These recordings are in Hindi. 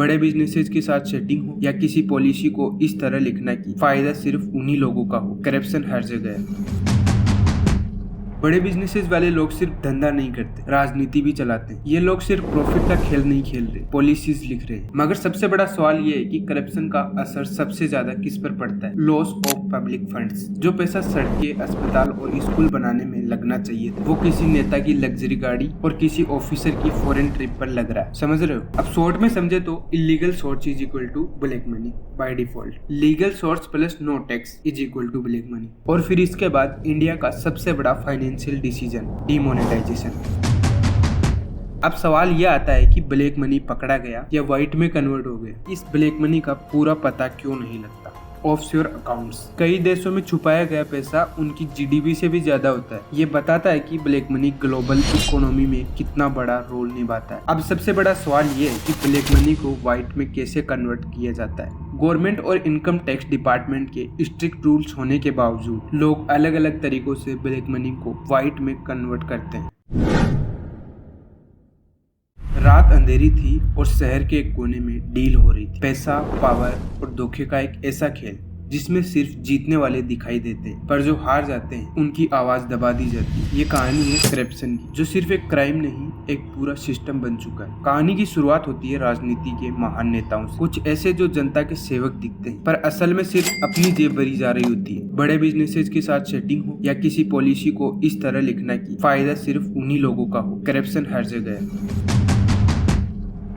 बड़े बिजनेसेस के साथ सेटिंग हो या किसी पॉलिसी को इस तरह लिखना कि फायदा सिर्फ उन्हीं लोगों का हो। करप्शन हर जगह है। बड़े बिजनेसेस वाले लोग सिर्फ धंधा नहीं करते, राजनीति भी चलाते हैं। ये लोग सिर्फ प्रॉफिट का खेल नहीं खेल रहे, पॉलिसीज लिख रहे हैं। मगर सबसे बड़ा सवाल ये है कि करप्शन का असर सबसे ज्यादा किस पर पड़ता है? Loss of public funds. जो पैसा सड़कें, अस्पताल और स्कूल बनाने में लगना चाहिए था, वो किसी नेता की लग्जरी गाड़ी और किसी ऑफिसर की फॉरेन ट्रिप पर लग रहा है। समझ रहे हो? अब शॉर्ट में समझे तो illegal source is equal to black money by default. Legal source plus no tax is equal to black money. और फिर इसके बाद इंडिया का सबसे बड़ा फाइनेंशियल डिसीजन, डिमोनेटाइजेशन। अब सवाल यह आता है कि ब्लैक मनी पकड़ा गया या व्हाइट में कन्वर्ट हो गया। इस ब्लैक मनी का पूरा पता क्यों नहीं लगता? Offshore accounts. कई देशों में छुपाया गया पैसा उनकी जीडीपी से भी ज्यादा होता है। ये बताता है कि ब्लैक मनी ग्लोबल इकोनॉमी में कितना बड़ा रोल निभाता है। अब सबसे बड़ा सवाल ये है कि ब्लैक मनी को व्हाइट में कैसे कन्वर्ट किया जाता है। गवर्नमेंट और इनकम टैक्स डिपार्टमेंट के स्ट्रिक्ट रूल्स होने के बावजूद लोग अलग अलग तरीकों से ब्लैक मनी को व्हाइट में कन्वर्ट करते हैं। रात अंधेरी थी और शहर के एक कोने में डील हो रही थी। पैसा, पावर और धोखे का एक ऐसा खेल जिसमें सिर्फ जीतने वाले दिखाई देते हैं, पर जो हार जाते हैं उनकी आवाज दबा दी जाती है। ये कहानी है करप्शन की, जो सिर्फ एक क्राइम नहीं, एक पूरा सिस्टम बन चुका है। कहानी की शुरुआत होती है राजनीति के महान नेताओं से, कुछ ऐसे जो जनता के सेवक दिखते हैं पर असल में सिर्फ अपनी जेब भरी जा रही होती है। बड़े बिजनेसेस के साथ सेटिंग हो या किसी पॉलिसी को इस तरह लिखना कि फायदा सिर्फ उन्हीं लोगों का हो। करप्शन हर जगह है।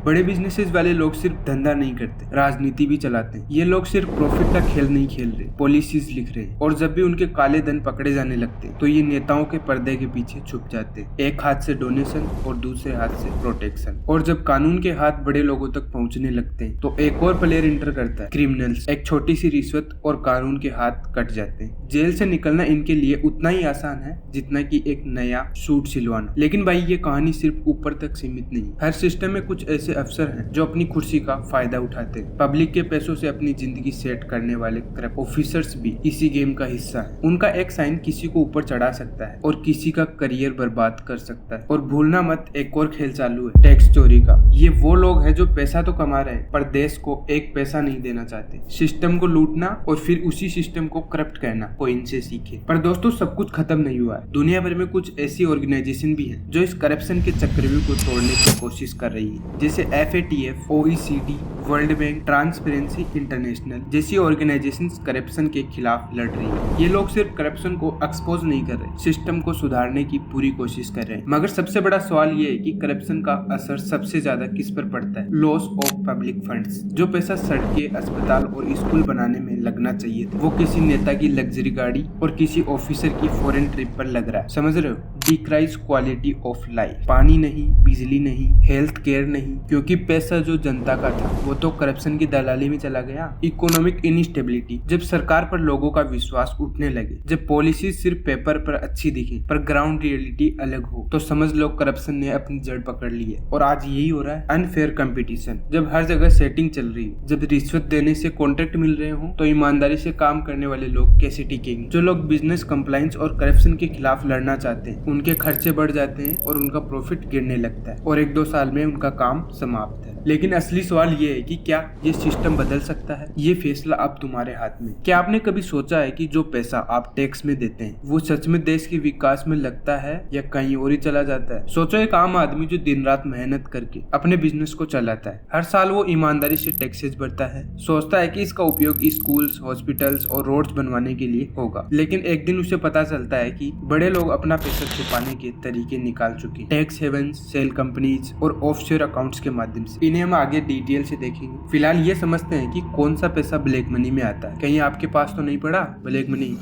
बड़े बिजनेसेस वाले लोग सिर्फ धंधा नहीं करते, राजनीति भी चलाते हैं। ये लोग सिर्फ प्रॉफिट का खेल नहीं खेल रहे, पॉलिसीज लिख रहे हैं। और जब भी उनके काले धन पकड़े जाने लगते हैं तो ये नेताओं के पर्दे के पीछे छुप जाते हैं। एक हाथ से डोनेशन और दूसरे हाथ से प्रोटेक्शन। और जब कानून के हाथ बड़े लोगों तक पहुंचने लगते हैं तो एक और प्लेयर इंटर करता है, क्रिमिनल्स। एक छोटी सी रिश्वत और कानून के हाथ कट जाते हैं। जेल से निकलना इनके लिए उतना ही आसान है जितना कि एक नया सूट सिलवाना। लेकिन भाई ये कहानी सिर्फ ऊपर तक सीमित नहीं। हर सिस्टम में कुछ ऐसे अफसर हैं जो अपनी कुर्सी का फायदा उठाते हैं। पब्लिक के पैसों से अपनी जिंदगी सेट करने वाले करप्ट ऑफिसर्स भी इसी गेम का हिस्सा है। उनका एक साइन किसी को ऊपर चढ़ा सकता है और किसी का करियर बर्बाद कर सकता है। और भूलना मत, एक और खेल चालू है, टैक्स चोरी का। ये वो लोग हैं जो पैसा तो कमा रहे हैं पर देश को एक पैसा नहीं देना चाहते। सिस्टम को लूटना और फिर उसी सिस्टम को करप्ट कहना, कोई इनसे सीखे। पर दोस्तों सब कुछ खत्म नहीं हुआ है। दुनिया भर में कुछ ऐसी ऑर्गेनाइजेशन भी हैं जो इस करप्शन के चक्रव्यूह को तोड़ने की कोशिश कर रही है, जैसे FATF, OECD, world bank, transparency international जैसी ऑर्गेनाइजेशंस करप्शन के खिलाफ लड़ रही है। ये लोग सिर्फ करप्शन को एक्सपोज नहीं कर रहे, सिस्टम को सुधारने की पूरी कोशिश कर रहे हैं। मगर सबसे बड़ा सवाल ये है कि करप्शन का असर सबसे ज्यादा किस पर पड़ता है? Loss of public funds. जो पैसा सड़कें, अस्पताल और स्कूल बनाने में लगना चाहिए था, वो किसी नेता की लग्जरी गाड़ी और किसी ऑफिसर की फॉरेन ट्रिप पर लग रहा है। समझ रहे हो? डिक्राइज क्वालिटी ऑफ लाइफ। पानी नहीं, बिजली नहीं, हेल्थ केयर नहीं, क्योंकि पैसा जो जनता का था वो तो करप्शन की दलाली में चला गया। Economic instability. जब सरकार पर लोगों का विश्वास उठने लगे, जब पॉलिसी सिर्फ पेपर पर अच्छी दिखे पर ग्राउंड रियलिटी अलग हो, तो समझ लो करप्शन ने अपनी जड़ पकड़ ली है। और आज यही हो रहा है। Unfair competition. जब हर जगह सेटिंग चल रही है, जब रिश्वत देने से कॉन्ट्रैक्ट मिल रहे हो, तो ईमानदारी से काम करने वाले लोग कैसे टिकेंगे? जो लोग बिजनेस कंप्लायंस और करप्शन के खिलाफ लड़ना चाहते हैं, उनके खर्चे बढ़ जाते हैं और उनका प्रॉफिट गिरने लगता है और 1-2 साल में उनका काम समाप्त है। लेकिन असली सवाल ये है कि क्या ये सिस्टम बदल सकता है? ये फैसला अब तुम्हारे हाथ में। क्या आपने कभी सोचा है कि जो पैसा आप टैक्स में देते हैं वो सच में देश के विकास में लगता है या कहीं और ही चला जाता है? सोचो एक आम आदमी जो दिन रात मेहनत करके अपने बिजनेस को चलाता है, हर साल वो ईमानदारी से टैक्सेस भरता है, सोचता है कि इसका उपयोग स्कूल्स, हॉस्पिटल्स और रोड्स बनवाने के लिए होगा। लेकिन एक दिन उसे पता चलता है कि बड़े लोग अपना पैसा छुपाने के तरीके निकाल चुके, टैक्स हेवंस, सेल कंपनीज और ऑफशोर अकाउंट्स के माध्यम से। इन्हें हम आगे डिटेल से देखेंगे। फिलहाल ये समझते हैं कि कौन सा पैसा ब्लैक मनी में आता है। कहीं आपके पास तो नहीं पड़ा ब्लैक मनी?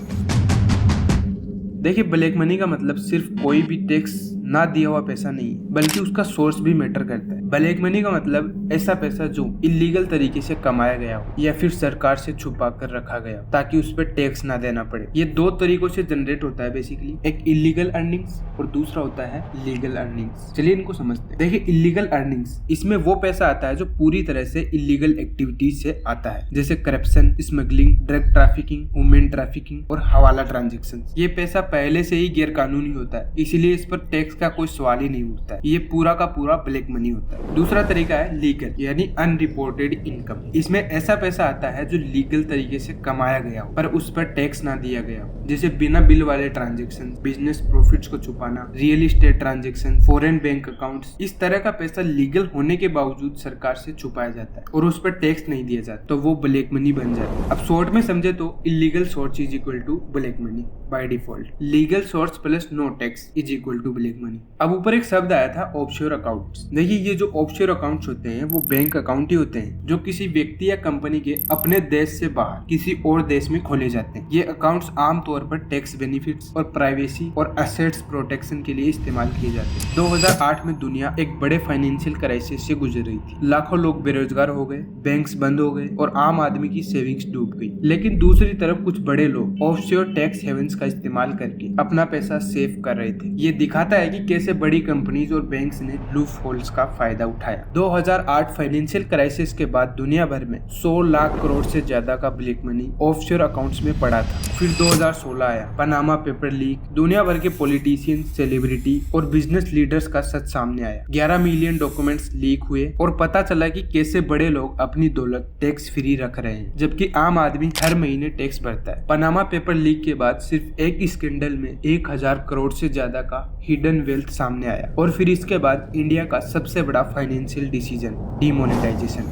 देखिए, ब्लैक मनी का मतलब सिर्फ कोई भी टैक्स ना दिया हुआ पैसा नहीं, बल्कि उसका सोर्स भी मैटर करता है। ब्लैक मनी का मतलब ऐसा पैसा जो इलीगल तरीके से कमाया गया हो या फिर सरकार से छुपा कर रखा गया हो ताकि उस पर टैक्स ना देना पड़े। ये 2 तरीकों से जनरेट होता है बेसिकली, एक इलीगल अर्निंग्स और दूसरा होता है लीगल अर्निंग्स। चलिए इनको समझते हैं। देखिए, इलीगल अर्निंग्स, इसमें वो पैसा आता है जो पूरी तरह से इलीगल एक्टिविटीज से आता है, जैसे corruption, smuggling, drug trafficking, women trafficking और हवाला ट्रांजेक्शन। ये पैसा पहले से ही गैर कानूनी होता है, इसीलिए इस पर टैक्स का कोई सवाल ही नहीं उठता है। ये पूरा का पूरा ब्लैक मनी होता है। दूसरा तरीका है लीगल यानी अनरिपोर्टेड इनकम। इसमें ऐसा पैसा आता है जो लीगल तरीके से कमाया गया हो पर उस पर टैक्स ना दिया गया हो, जैसे बिना बिल वाले ट्रांजेक्शन, बिजनेस प्रॉफिट्स को छुपाना, real estate transaction, foreign bank accounts. इस तरह का पैसा लीगल होने के बावजूद सरकार से छुपाया जाता है और उस पर टैक्स नहीं दिया जाता, तो वो ब्लैक मनी बन जाता है। अब शॉर्ट में समझे तो illegal source is equal to black money by default. Legal source plus no tax is equal to black money. अब ऊपर एक शब्द आया था ऑफशोर अकाउंट्स। देखिए ये जो ऑफशोर अकाउंट्स होते हैं वो बैंक अकाउंट ही होते हैं जो किसी व्यक्ति या कंपनी के अपने देश से बाहर किसी और देश में खोले जाते हैं। ये अकाउंट्स आमतौर पर टैक्स बेनिफिट्स और प्राइवेसी और एसेट्स प्रोटेक्शन के लिए इस्तेमाल किए जाते हैं। 2008 में दुनिया एक बड़े फाइनेंशियल क्राइसिस से गुजर रही थी। लाखों लोग बेरोजगार हो गए, बैंक्स बंद हो गए और आम आदमी की सेविंग्स डूब गई। लेकिन दूसरी तरफ कुछ बड़े लोग ऑफशोर टैक्स हेवंस का इस्तेमाल करके अपना पैसा सेव कर रहे थे। ये दिखाता है कि कैसे बड़ी कंपनीज और बैंक्स ने लूप होल्स का फायदा उठाया। 2008 फाइनेंशियल क्राइसिस के बाद दुनिया भर में 100 लाख करोड़ से ज्यादा का ब्लैक मनी ऑफशोर अकाउंट्स में पड़ा था। फिर 2016 आया, पनामा पेपर लीक, दुनिया भर के पॉलिटिशियन, सेलिब्रिटी और बिजनेस लीडर्स का सच सामने आया। 11 मिलियन डॉक्यूमेंट्स लीक हुए और पता चला कि कैसे बड़े लोग अपनी दौलत टैक्स फ्री रख रहे हैं जबकि आम आदमी हर महीने टैक्स भरता है। पनामा पेपर लीक के बाद सिर्फ एक स्कैंडल में 1000 करोड़ से ज्यादा का हिडन वेल्थ सामने आया और फिर इसके बाद इंडिया का सबसे बड़ा फाइनेंशियल डिसीजन डीमोनेटाइजेशन।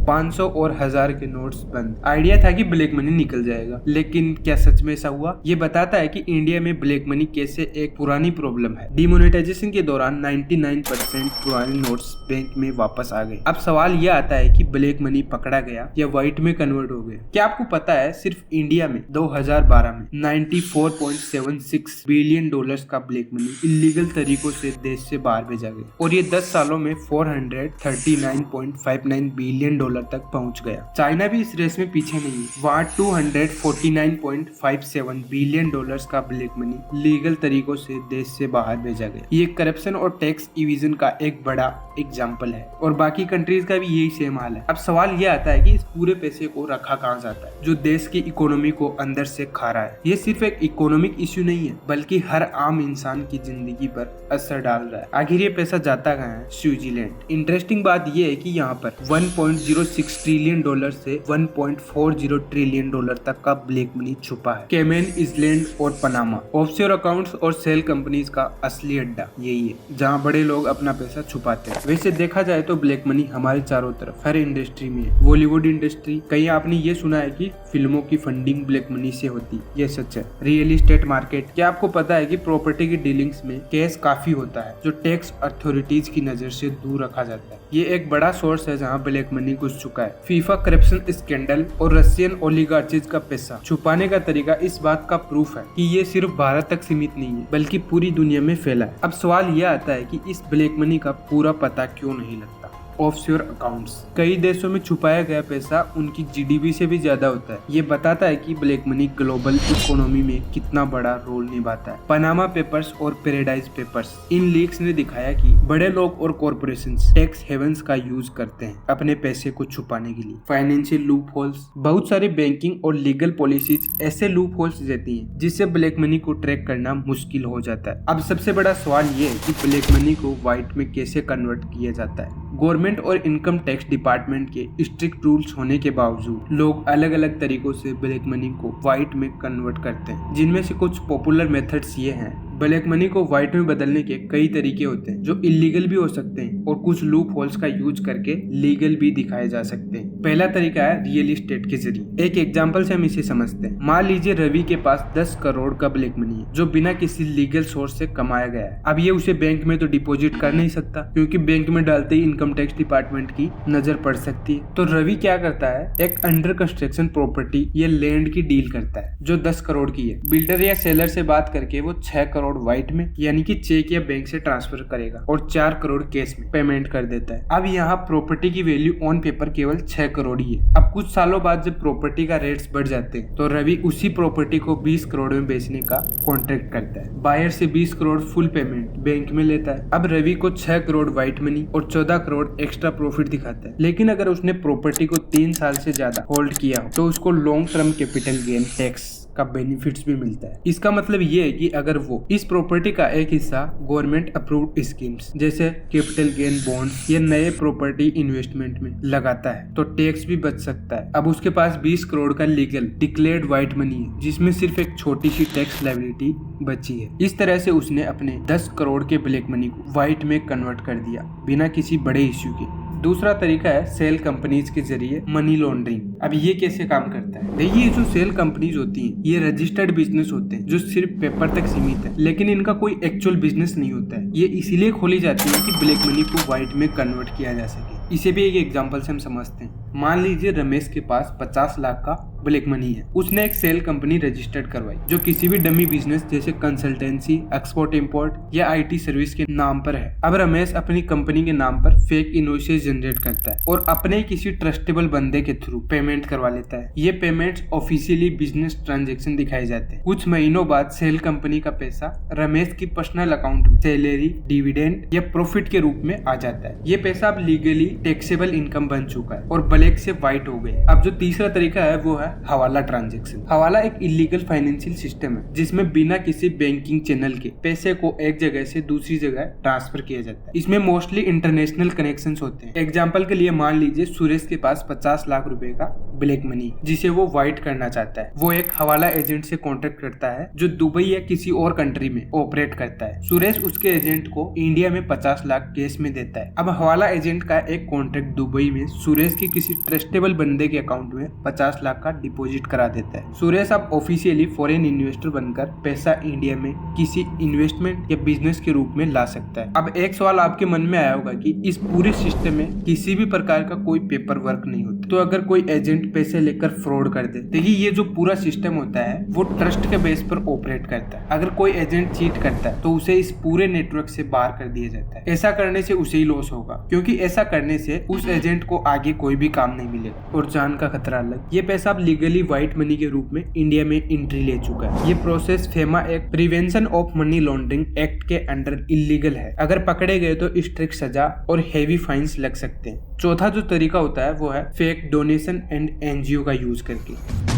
500 और 1000 के नोट्स बंद। आइडिया था कि ब्लैक मनी निकल जाएगा, लेकिन क्या सच में ऐसा हुआ? ये बताता है कि इंडिया में ब्लैक मनी कैसे एक पुरानी प्रॉब्लम है। डिमोनेटाइजेशन के दौरान 99% पुराने नोट्स बैंक में वापस आ गए। अब सवाल ये आता है कि ब्लैक मनी पकड़ा गया या व्हाइट में कन्वर्ट हो गया? क्या आपको पता है सिर्फ इंडिया में 2012 में 94.76 बिलियन डॉलर्स का ब्लैक मनी इलीगल तरीकों से देश से बाहर भेजा गया और ये 10 सालों में 439.59 बिलियन डॉलर तक पहुंच गया। चाइना भी इस रेस में पीछे नहीं है। वहाँ 249.57 बिलियन डॉलर्स का ब्लैक मनी लीगल तरीकों से देश से बाहर भेजा गया। ये करप्शन और टैक्स इविजन का एक बड़ा एग्जाम्पल है और बाकी कंट्रीज का भी यही सेम हाल है। अब सवाल ये आता है कि इस पूरे पैसे को रखा कहाँ जाता है जो देश की इकोनॉमी को अंदर से खा रहा है। ये सिर्फ एक इकोनॉमिक इश्यू नहीं है बल्कि हर आम इंसान की जिंदगी पर असर डाल रहा है। आखिर ये पैसा जाता कहाँ है? स्विट्जरलैंड। इंटरेस्टिंग बात ये है कि यहाँ पर 1.06 ट्रिलियन डॉलर से 1.40 ट्रिलियन डॉलर तक का ब्लैक मनी छुपा है। केमैन आइलैंड और पनामा ऑफशोर अकाउंट्स और सेल कंपनीज का असली अड्डा यही है जहाँ बड़े लोग अपना पैसा छुपाते हैं। वैसे देखा जाए तो ब्लैक मनी हमारे चारों तरफ हर इंडस्ट्री में है। बॉलीवुड इंडस्ट्री, कहीं आपने ये सुना है कि फिल्मों की फंडिंग ब्लैक मनी से होती? ये सच है। रियल एस्टेट मार्केट, क्या आपको पता है कि प्रॉपर्टी की डीलिंग्स में कैश काफी होता है जो टैक्स अथॉरिटीज की नजर से दूर रखा जाता है। ये एक बड़ा सोर्स है जहाँ ब्लैक मनी घुस चुका है। फीफा करप्शन स्कैंडल और रशियन ओलिगार्चीज का पैसा छुपाने का तरीका इस बात का प्रूफ है कि ये सिर्फ भारत तक सीमित नहीं है बल्कि पूरी दुनिया में फैला है। अब सवाल यह आता है कि इस ब्लैक मनी का पूरा पता क्यों नहीं लगता? ऑफशोर अकाउंट्स, कई देशों में छुपाया गया पैसा उनकी जीडीपी से भी ज्यादा होता है। ये बताता है कि ब्लैक मनी ग्लोबल इकोनॉमी में कितना बड़ा रोल निभाता है। पनामा पेपर्स और पैराडाइज पेपर्स, इन लीक्स ने दिखाया कि बड़े लोग और कॉर्पोरेशंस टैक्स हेवंस का यूज करते हैं अपने पैसे को छुपाने के लिए। फाइनेंशियल लूप होल्स, बहुत सारी बैंकिंग और लीगल पॉलिसीज ऐसे लूप होल्स देती हैं जिससे ब्लैक मनी को ट्रैक करना मुश्किल हो जाता है। अब सबसे बड़ा सवाल ये है कि ब्लैक मनी को व्हाइट में कैसे कन्वर्ट किया जाता है। गवर्नमेंट और इनकम टैक्स डिपार्टमेंट के स्ट्रिक्ट रूल्स होने के बावजूद लोग अलग अलग तरीकों से ब्लैक मनी को व्हाइट में कन्वर्ट करते हैं, जिनमें से कुछ पॉपुलर मेथड्स ये हैं। ब्लैक मनी को व्हाइट में बदलने के कई तरीके होते हैं जो इलीगल भी हो सकते हैं और कुछ लूप होल्स का यूज करके लीगल भी दिखाए जा सकते हैं। पहला तरीका है रियल एस्टेट के जरिए। एक एग्जांपल से हम इसे समझते हैं। मान लीजिए रवि के पास 10 करोड़ का ब्लैक मनी है जो बिना किसी लीगल सोर्स से कमाया गया है। अब ये उसे बैंक में तो डिपॉजिट कर नहीं सकता क्योंकि बैंक में डालते ही इनकम टैक्स डिपार्टमेंट की नजर पड़ सकती है। तो रवि क्या करता है, एक अंडर कंस्ट्रक्शन प्रॉपर्टी या लैंड की डील करता है जो 10 करोड़ की है। बिल्डर या सेलर से बात करके वो 6 करोड़ व्हाइट में यानी कि चेक या बैंक से ट्रांसफर करेगा और 4 करोड़ कैश में पेमेंट कर देता है। अब यहाँ प्रॉपर्टी की वैल्यू ऑन पेपर केवल 6 करोड़ ही है। अब कुछ सालों बाद जब प्रॉपर्टी का रेट्स बढ़ जाते हैं तो रवि उसी प्रॉपर्टी को 20 करोड़ में बेचने का कॉन्ट्रैक्ट करता है। बायर से 20 करोड़ फुल पेमेंट बैंक में लेता है। अब रवि को 6 करोड़ व्हाइट मनी और 14 करोड़ एक्स्ट्रा प्रॉफिट दिखाता है। लेकिन अगर उसने प्रॉपर्टी को 3 साल से ज्यादा होल्ड किया हो तो उसको long term capital gain tax का बेनिफिट्स भी मिलता है। इसका मतलब ये है कि अगर वो इस प्रॉपर्टी का एक हिस्सा गवर्नमेंट अप्रूव्ड स्कीम्स जैसे कैपिटल गेन बॉन्ड्स या नए प्रॉपर्टी इन्वेस्टमेंट में लगाता है तो टैक्स भी बच सकता है। अब उसके पास 20 करोड़ का लीगल डिक्लेयर्ड व्हाइट मनी है जिसमें सिर्फ एक छोटी सी टैक्स लायबिलिटी बची है। इस तरह से उसने अपने 10 करोड़ के ब्लैक मनी को व्हाइट में कन्वर्ट कर दिया बिना किसी बड़े इश्यू के। दूसरा तरीका है सेल कंपनीज के जरिए मनी लॉन्ड्रिंग। अब ये कैसे काम करता है? देखिए, जो सेल कंपनीज होती हैं ये रजिस्टर्ड बिजनेस होते हैं जो सिर्फ पेपर तक सीमित है, लेकिन इनका कोई एक्चुअल बिजनेस नहीं होता है। ये इसीलिए खोली जाती है कि ब्लैक मनी को व्हाइट में कन्वर्ट किया जा सके। इसे भी एक एग्जांपल से हम समझते हैं। मान लीजिए रमेश के पास 50 लाख का ब्लैक मनी है। उसने एक सेल कंपनी रजिस्टर्ड करवाई जो किसी भी डमी बिजनेस जैसे कंसल्टेंसी, एक्सपोर्ट इंपोर्ट या आईटी सर्विस के नाम पर है। अब रमेश अपनी कंपनी के नाम पर फेक इनवॉइसेस जनरेट करता है और अपने किसी ट्रस्टेबल बंदे के थ्रू पेमेंट करवा लेता है। ये पेमेंट्स ऑफिशियली बिजनेस ट्रांजैक्शन दिखाए जाते हैं। कुछ महीनों बाद सेल कंपनी का पैसा रमेश की पर्सनल अकाउंट में सैलरी, डिविडेंड या प्रॉफिट के रूप में आ जाता है। ये पैसा अब लीगली टैक्सेबल इनकम बन चुका है और ब्लैक से व्हाइट हो गए। अब जो तीसरा तरीका है वो है हवाला ट्रांजैक्शन। हवाला एक इलीगल फाइनेंशियल सिस्टम है जिसमें बिना किसी बैंकिंग चैनल के पैसे को एक जगह से दूसरी जगह ट्रांसफर किया जाता है। इसमें मोस्टली इंटरनेशनल कनेक्शंस होते हैं। एग्जांपल के लिए मान लीजिए सुरेश के पास 50 लाख रुपए का ब्लैक मनी जिसे वो व्हाइट करना चाहता है। वो एक हवाला एजेंट से कॉन्टेक्ट करता है जो दुबई या किसी और कंट्री में ऑपरेट करता है। सुरेश उसके एजेंट को इंडिया में 50 लाख कैश में देता है। अब हवाला एजेंट का एक कॉन्ट्रैक्ट दुबई में सुरेश की किसी ट्रस्टेबल बंदे के अकाउंट में 50 लाख का डिपॉजिट करा देता है। सुरेश अब ऑफिशियली फॉरेन इन्वेस्टर बनकर पैसा इंडिया में किसी इन्वेस्टमेंट या बिजनेस के रूप में ला सकता है। अब एक सवाल आपके मन में आया होगा कि इस पूरे सिस्टम में किसी भी प्रकार का कोई पेपर वर्क नहीं होता, तो अगर कोई एजेंट पैसे लेकर फ्रॉड कर दे। देखिए, ये जो पूरा सिस्टम होता है वो ट्रस्ट के बेस पर ऑपरेट करता है। अगर कोई एजेंट चीट करता है तो उसे इस पूरे नेटवर्क से बाहर कर दिया जाता है। ऐसा करने से उसे ही लॉस होगा, क्योंकि ऐसा करने से उस एजेंट को आगे कोई भी काम नहीं मिलेगा और जान का खतरा अलग। ये पैसा अब लीगली व्हाइट मनी के रूप में इंडिया में एंट्री ले चुका है। ये process FEMA act prevention of money laundering act के अंडर इलीगल है। अगर पकड़े गए तो स्ट्रिक्ट सजा और हेवी फाइन्स लग सकते हैं। चौथा जो तरीका होता है वो है फेक डोनेशन एंड एनजीओ का यूज करके।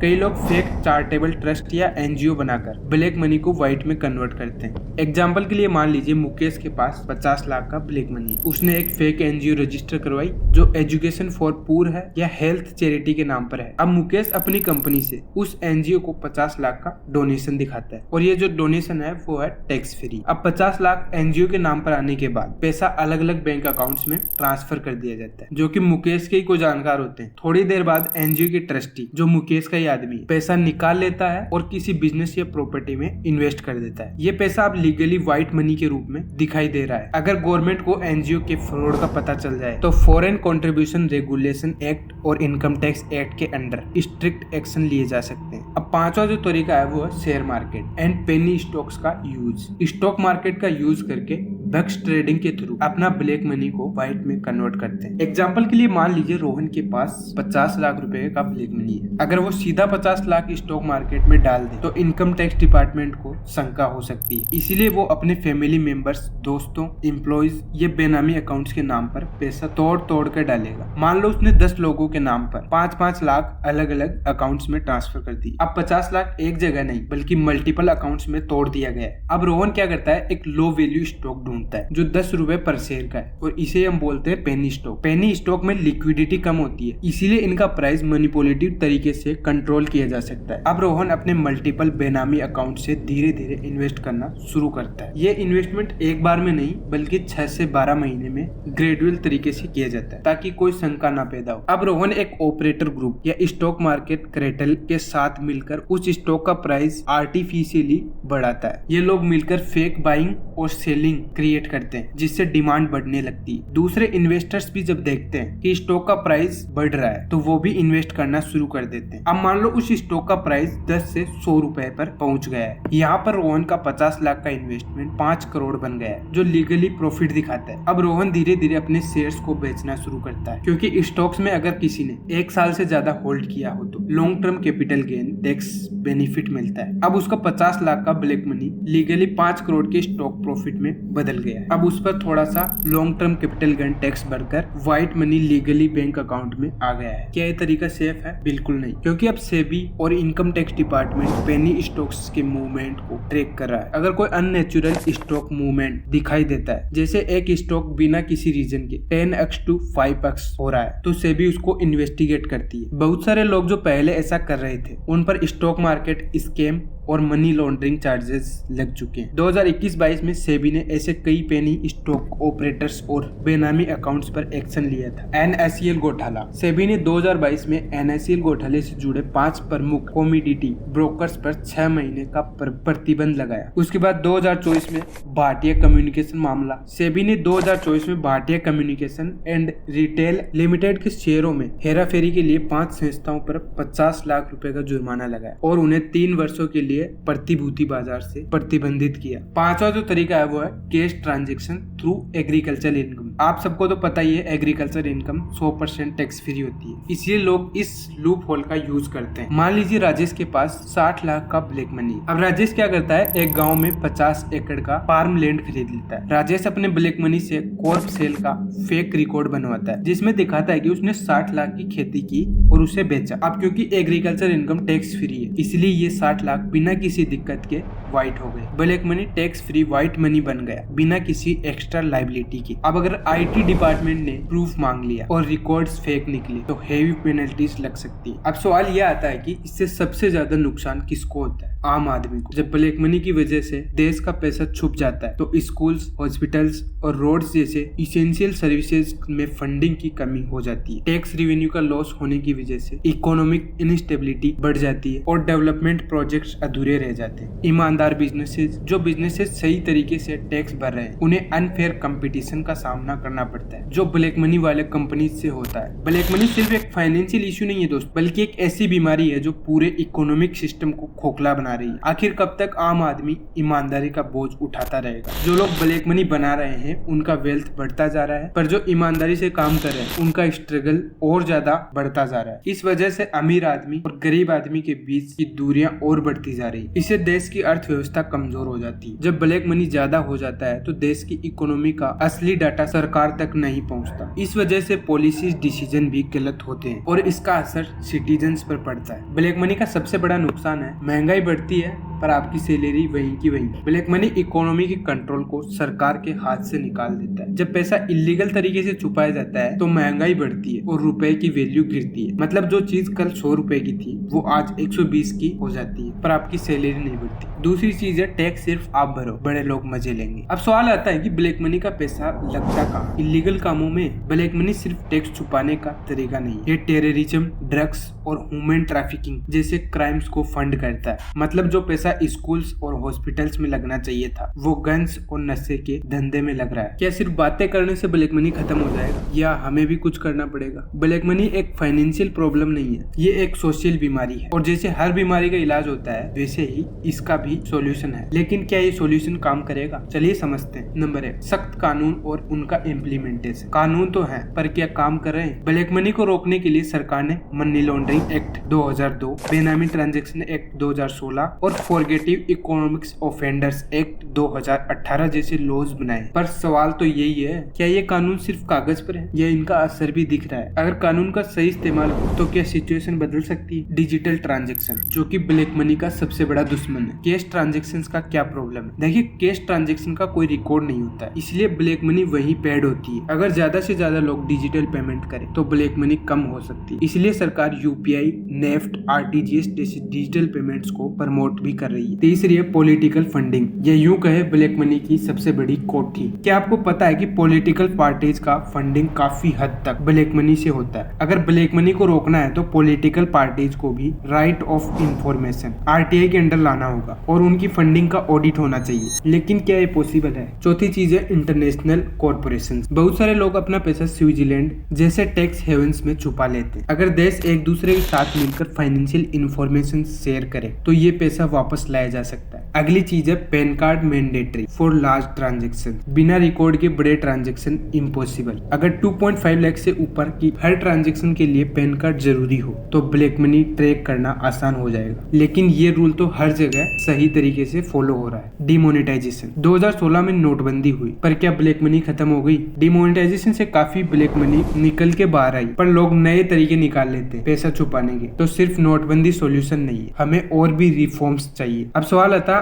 कई लोग फेक चैरिटेबल ट्रस्ट या एनजीओ बनाकर ब्लैक मनी को व्हाइट में कन्वर्ट करते हैं। एग्जाम्पल के लिए मान लीजिए मुकेश के पास 50 लाख का ब्लैक मनी। उसने एक फेक एनजीओ रजिस्टर करवाई जो एजुकेशन फॉर पुअर है या हेल्थ चैरिटी के नाम पर है। अब मुकेश अपनी कंपनी से उस एनजीओ को 50 लाख का डोनेशन दिखाता है और ये जो डोनेशन है वो है टैक्स फ्री। अब 50 लाख एनजीओ के नाम पर आने के बाद पैसा अलग अलग बैंक अकाउंट्स में ट्रांसफर कर दिया जाता है जो कि मुकेश के ही को जानकार होते हैं। थोड़ी देर बाद एनजीओ के ट्रस्टी जो मुकेश का आदमी पैसा निकाल लेता है और किसी बिजनेस या प्रॉपर्टी में इन्वेस्ट कर देता है। ये पैसा अब लीगली व्हाइट मनी के रूप में दिखाई दे रहा है। अगर गवर्नमेंट को एनजीओ के फ्रॉड का पता चल जाए तो फॉरेन कंट्रीब्यूशन रेगुलेशन एक्ट और इनकम टैक्स एक्ट के अंडर स्ट्रिक्ट एक्शन लिए जा सकते हैं। अब पांचवा जो तरीका है वो है share market and penny stocks का यूज। स्टॉक मार्केट का यूज करके बक्स ट्रेडिंग के थ्रू अपना ब्लैक मनी को व्हाइट में कन्वर्ट करते हैं। एग्जाम्पल के लिए मान लीजिए रोहन के पास 50 लाख रुपए का ब्लैक मनी है। अगर वो सीधा 50 लाख स्टॉक मार्केट में डाल दे तो इनकम टैक्स डिपार्टमेंट को शंका हो सकती है। इसीलिए वो अपने फैमिली मेंबर्स, दोस्तों, एम्प्लॉइज या बेनामी अकाउंट्स के नाम पर पैसा तोड़ कर डालेगा। मान लो उसने 10 लोगों के नाम पर 5-5 लाख अलग अलग अकाउंट्स में ट्रांसफर कर दी। अब 50 लाख एक जगह नहीं बल्कि मल्टीपल अकाउंट्स में तोड़ दिया गया है। अब रोहन क्या करता है, एक लो वैल्यू स्टॉक ढूंढता है जो 10 रुपए पर शेयर का है और इसे हम बोलते हैं पेनी स्टॉक। पेनी स्टॉक में लिक्विडिटी कम होती है, इसीलिए इनका प्राइस मैनिपुलेटिव तरीके से कंट्रोल किया जा सकता है। अब रोहन अपने मल्टीपल बेनामी अकाउंट से धीरे धीरे इन्वेस्ट करना शुरू करता है। ये इन्वेस्टमेंट एक बार में नहीं बल्कि 6 से 12 महीने में ग्रेजुअल तरीके से किया जाता है ताकि कोई शंका ना पैदा हो। अब रोहन एक ऑपरेटर ग्रुप या स्टॉक मार्केट कैरेटल के साथ मिलकर उस स्टॉक का प्राइस आर्टिफिशियली बढ़ाता है। ये लोग मिलकर फेक बाइंग और सेलिंग क्रिएट करते हैं जिससे डिमांड बढ़ने लगती है। दूसरे इन्वेस्टर्स भी जब देखते हैं कि स्टॉक का प्राइस बढ़ रहा है तो वो भी इन्वेस्ट करना शुरू कर देते हैं। अब मान लो उस स्टॉक का प्राइस 10 से 100 रुपए पर पहुंच गया है। यहाँ पर रोहन का 50 लाख का इन्वेस्टमेंट 5 करोड़ बन गया है जो लीगली प्रॉफिट दिखाता है। अब रोहन धीरे धीरे अपने शेयर्स को बेचना शुरू करता है क्योंकि स्टॉक्स में अगर किसी ने 1 साल से ज्यादा होल्ड किया हो तो long term capital gain tax benefit मिलता है। अब उसका 50 लाख का ब्लैक मनी लीगली 5 करोड़ के स्टॉक प्रॉफिट में बदल गया है। अब उस पर थोड़ा सा long term capital gain tax बढ़कर white money legally bank account में आ गया है। क्या ये तरीका सेफ है? बिल्कुल नहीं, क्योंकि अब सेबी और income tax department penny stocks के मूवमेंट को ट्रैक कर रहा है। अगर कोई अननेचुरल स्टॉक मूवमेंट दिखाई देता है, जैसे एक स्टॉक बिना किसी रीजन के 10x to 5x हो रहा है, तो सेबी उसको इन्वेस्टिगेट करती है। बहुत सारे लोग जो पहले ऐसा कर रहे थे उन पर स्टॉक मार्केट स्कैम और मनी लॉन्ड्रिंग चार्जेस लग चुके हैं। 2021-22 में सेबी ने ऐसे कई पेनी स्टॉक ऑपरेटर्स और बेनामी अकाउंट्स पर एक्शन लिया था। NSCL घोटाला। सेबी ने 2022 में NSCL घोटाले से जुड़े 5 प्रमुख कमोडिटी ब्रोकर्स पर 6 महीने का प्रतिबंध लगाया। उसके बाद 2024 में भाटिया कम्युनिकेशन मामला। सेबी ने 2024 में Bhatia communication and retail limited के शेयरों में हेराफेरी के लिए 5 संस्थाओं पर 50 लाख रुपए का जुर्माना लगाया और उन्हें 3 वर्षों के लिए प्रतिभूति बाजार से प्रतिबंधित किया। पांचवा जो तरीका है वो है cash transaction through agriculture income. आप सबको तो पता ही है एग्रीकल्चर इनकम 100% टैक्स फ्री होती है, इसलिए लोग इस लूप होल का यूज करते हैं। मान लीजिए राजेश के पास 60 लाख का ब्लैक मनी। अब राजेश क्या करता है, एक गाँव में 50 एकड़ का फार्म लैंड खरीद लेता है। राजेश अपने ब्लैक मनी से कॉर्प सेल का फेक रिकॉर्ड बनवाता है जिसमें दिखाता है कि उसने 60 लाख की खेती की और उसे बेचा। अब क्योंकि एग्रीकल्चर इनकम टैक्स फ्री है, इसलिए ये 60 लाख बिना किसी दिक्कत के व्हाइट हो गए। Black money tax free white money बन गया बिना किसी एक्स्ट्रा लायबिलिटी की। अब अगर IT डिपार्टमेंट ने प्रूफ मांग लिया और रिकॉर्ड्स फेक निकले तो हेवी पेनल्टीज लग सकती है। अब सवाल यह आता है कि इससे सबसे ज्यादा नुकसान किसको होता है? आम आदमी को। जब ब्लैक मनी की वजह से देश का पैसा छुप जाता है तो स्कूल्स, हॉस्पिटल्स और रोड्स जैसे इसेंशियल सर्विसेज में फंडिंग की कमी हो जाती है। टैक्स रेवेन्यू का लॉस होने की वजह से इकोनॉमिक इनस्टेबिलिटी बढ़ जाती है और डेवलपमेंट प्रोजेक्ट्स अधूरे रह जाते हैं। ईमानदार बिजनेसेस, जो बिजनेसेस सही तरीके से टैक्स भर रहे हैं, उन्हें अनफेयर कंपटीशन का सामना करना पड़ता है जो ब्लैक मनी वाले कंपनी से होता है। ब्लैक मनी सिर्फ एक फाइनेंशियल इशू नहीं है दोस्त, बल्कि एक ऐसी बीमारी है जो पूरे इकोनॉमिक सिस्टम को खोखला बना रही है। आखिर कब तक आम आदमी ईमानदारी का बोझ उठाता रहेगा? जो लोग ब्लैक मनी बना रहे हैं उनका वेल्थ बढ़ता जा रहा है, पर जो ईमानदारी से काम कर रहे हैं उनका स्ट्रगल और ज्यादा बढ़ता जा रहा है। इस वजह से अमीर आदमी और गरीब आदमी के बीच की दूरियां और बढ़ती जा रही है। इससे देश की अर्थव्यवस्था कमजोर हो जाती है। जब ब्लैक मनी ज्यादा हो जाता है तो देश की इकोनॉमी का असली डाटा सरकार तक नहीं पहुंचता। इस वजह से पॉलिसी डिसीजन भी गलत होते हैं और इसका असर सिटीजन्स पर पड़ता है। ब्लैक मनी का सबसे बड़ा नुकसान है महंगाई बढ़ती है पर आपकी सैलरी वहीं की वहीं। ब्लैक मनी इकोनॉमी के कंट्रोल को सरकार के हाथ से निकाल देता है। जब पैसा इलीगल तरीके से छुपाया जाता है तो महंगाई बढ़ती है और रुपए की वैल्यू गिरती है। मतलब जो चीज कल 100 रुपए की थी वो आज 120 की हो जाती है, पर आपकी सैलरी नहीं बढ़ती। दूसरी चीज है टैक्स सिर्फ आप भरो, बड़े लोग मजे लेंगे। अब सवाल आता है कि ब्लैक मनी का पैसा लगता कहाँ? इलीगल कामों में। ब्लैक मनी सिर्फ टैक्स छुपाने का तरीका नहीं, ये टेररिज्म, ड्रग्स और ह्यूमन ट्रैफिकिंग जैसे क्राइम्स को फंड करता है। मतलब जो पैसा स्कूल्स और हॉस्पिटल्स में लगना चाहिए था वो गन्स और नशे के धंधे में लग रहा है। क्या सिर्फ बातें करने से ब्लैक मनी खत्म हो जाएगा या हमें भी कुछ करना पड़ेगा? ब्लैक मनी एक फाइनेंशियल प्रॉब्लम नहीं है, ये एक सोशल बीमारी है और जैसे हर बीमारी का इलाज होता है वैसे ही इसका भी सॉल्यूशन है। लेकिन क्या ये सॉल्यूशन काम करेगा? चलिए समझते हैं। नंबर 1, सख्त कानून और उनका इम्प्लीमेंटेशन। कानून तो है पर क्या काम कर रहे हैं? ब्लैक मनी को रोकने के लिए सरकार ने मनी लॉन्ड्रिंग एक्ट 2002, बेनामी ट्रांजैक्शन एक्ट 2016 और फॉरगेटिव इकोनॉमिक्स ऑफेंडर्स एक्ट 2018 जैसे लॉज बनाए। पर सवाल तो यही है, क्या ये कानून सिर्फ कागज पर है या इनका असर भी दिख रहा है? अगर कानून का सही इस्तेमाल हो तो क्या सिचुएशन बदल सकती है? डिजिटल ट्रांजैक्शन जो कि ब्लैक मनी का सबसे बड़ा दुश्मन है। कैश ट्रांजैक्शंस का क्या प्रॉब्लम है? देखिए, कैश ट्रांजैक्शन का कोई रिकॉर्ड नहीं होता है, इसलिए ब्लैक मनी वहीं पेड होती है। अगर ज्यादा से ज्यादा लोग डिजिटल पेमेंट करें तो ब्लैक मनी कम हो सकती है। इसलिए सरकार UPI, नेफ्ट, RTGS जैसी डिजिटल पेमेंट्स को प्रमोट भी कर रही है। तीसरी है पॉलिटिकल फंडिंग, या यूं कहे ब्लैक मनी की सबसे बड़ी कोठी। क्या आपको पता है कि पॉलिटिकल पार्टीज का फंडिंग काफी हद तक ब्लैक मनी से होता है? अगर ब्लैक मनी को रोकना है तो पॉलिटिकल पार्टीज को भी राइट ऑफ इंफॉर्मेशन RTI के अंडर लाना होगा और उनकी फंडिंग का ऑडिट होना चाहिए। लेकिन क्या ये पॉसिबल है? चौथी चीज है इंटरनेशनल कॉर्पोरेशंस। बहुत सारे लोग अपना पैसा स्विट्जरलैंड जैसे टैक्स हेवंस में छुपा लेते हैं। अगर देश एक दूसरे के साथ मिलकर फाइनेंशियल इंफॉर्मेशन शेयर करे तो ये पैसा वापस वापस लाया जा सकता है। अगली चीज है pan card mandatory for large transaction. बिना रिकॉर्ड के बड़े ट्रांजेक्शन इम्पॉसिबल। अगर 2.5 लाख से ऊपर की हर ट्रांजेक्शन के लिए पैन कार्ड जरूरी हो तो ब्लैक मनी ट्रैक करना आसान हो जाएगा। लेकिन ये रूल तो हर जगह सही तरीके से फॉलो हो रहा है। डिमोनेटाइजेशन। 2016 में नोटबंदी हुई, पर क्या ब्लैक मनी खत्म हो गई? डिमोनेटाइजेशन से काफी ब्लैक मनी निकल के बाहर आई, पर लोग नए तरीके निकाल लेते हैं पैसा छुपाने के। तो सिर्फ नोटबंदी सॉल्यूशन नहीं है, हमें और भी रिफॉर्म्स चाहिए। अब सवाल आता है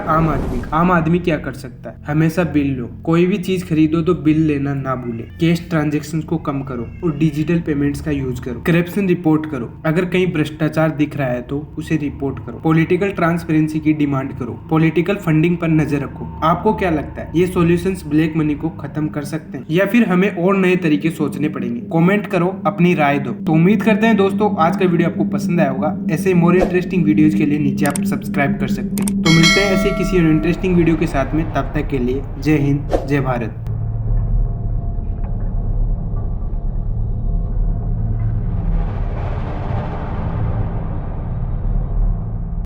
आम आदमी क्या कर सकता है? हमेशा बिल लो। कोई भी चीज खरीदो तो बिल लेना ना भूले। कैश ट्रांजेक्शन को कम करो और डिजिटल पेमेंट्स का यूज करो। करप्शन रिपोर्ट करो। अगर कहीं भ्रष्टाचार दिख रहा है तो उसे रिपोर्ट करो। पॉलिटिकल ट्रांसपेरेंसी की डिमांड करो। पॉलिटिकल फंडिंग पर नजर रखो। आपको क्या लगता है, ये सॉल्यूशंस ब्लैक मनी को खत्म कर सकते हैं या फिर हमें और नए तरीके सोचने पड़ेंगे? कमेंट करो, अपनी राय दो। तो उम्मीद करते हैं दोस्तों आज का वीडियो आपको पसंद आया होगा। ऐसे मोर इंटरेस्टिंग वीडियोज के लिए नीचे आप सब्सक्राइब कर सकते हैं। तो मिलते हैं ऐसे किसी इंटरेस्टिंग वीडियो के साथ में, तब तक के लिए जय हिंद, जय भारत।